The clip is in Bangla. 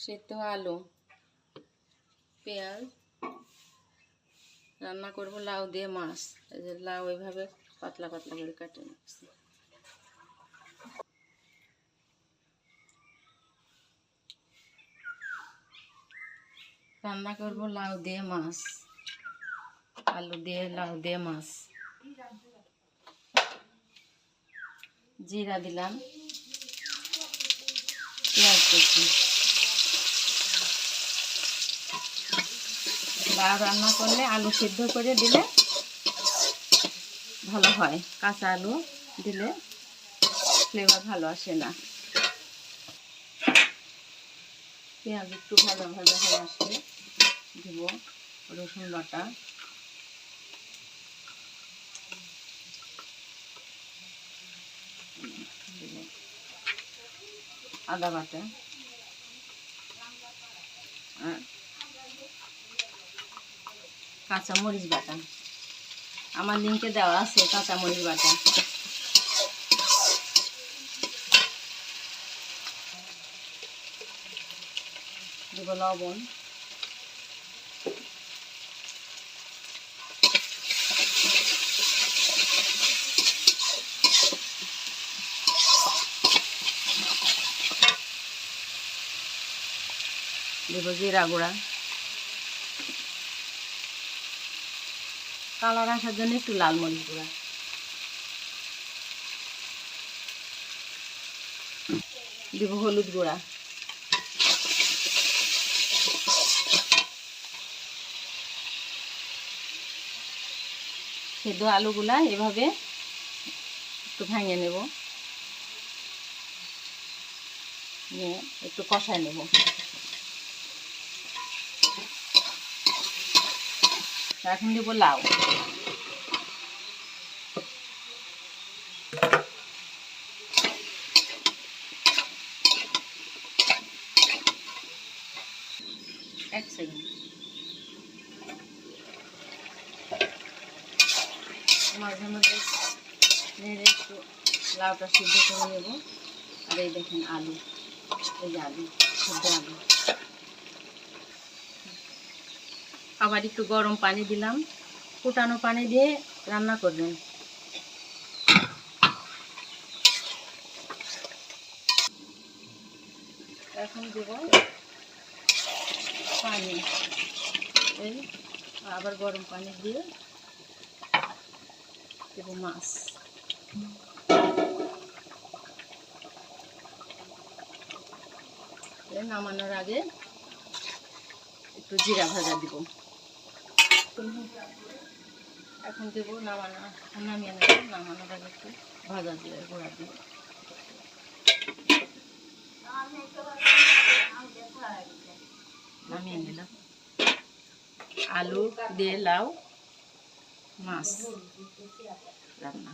সেদ্ধ আলু পেঁয়াজ রান্না করব লাউ দিয়ে মাছ। এই যে লাউ এইভাবে পাতলা পাতলা করে কাটে নিচ্ছি। রান্না করব লাউ দিয়ে মাছ, আলু দিয়ে লাউ দিয়ে মাছ। জিরা দিলাম, পেঁয়াজ কুচি। লাউ রান্না করলে আলু সিদ্ধ করে দিলে ভালো হয়, কাঁচা আলু দিলে ফ্লেভার ভালো আসে না। পেঁয়াজ একটু ভাজা ভাজা হয়ে আসলে দিব রসুন বাটা, আদা বাটা আর কাঁচামরিচ বাটা। আমার লিঙ্কে দেওয়া আছে কাঁচামরিচ বাটা। দেব লবণ, দেব জিরা গুঁড়া, কালার আসার জন্য একটু লাল মরিচ গুঁড়া, দেব হলুদ গুঁড়া, সেদ্ধ আলুগুলা এভাবে একটু ভেঙে নেব, নিয়ে একটু কষায় নেব। এখন দেব লাউ, এক সেকেন্ড। মাঝে মাঝে নেড়ে একটু লাউটা সিদ্ধ করে নেব। আর এই দেখেন আলু, এই যে আলু, সিদ্ধ আলু। আবার একটু গরম পানি দিলাম, ফুটানো পানি দিয়ে রান্না করবেন। এখন দেব পানি, এই আবার গরম পানি দিয়ে দেব মাছ। নামানোর আগে একটু জিরা ভাজা দিব। এখন দেবো নামিয়ে নেব। নামানোর আগে একটু ভাজা জিরা গুঁড়া দিব। নামিয়ে নিলাম। আলু দিয়ে লাউ মাছ রান্না।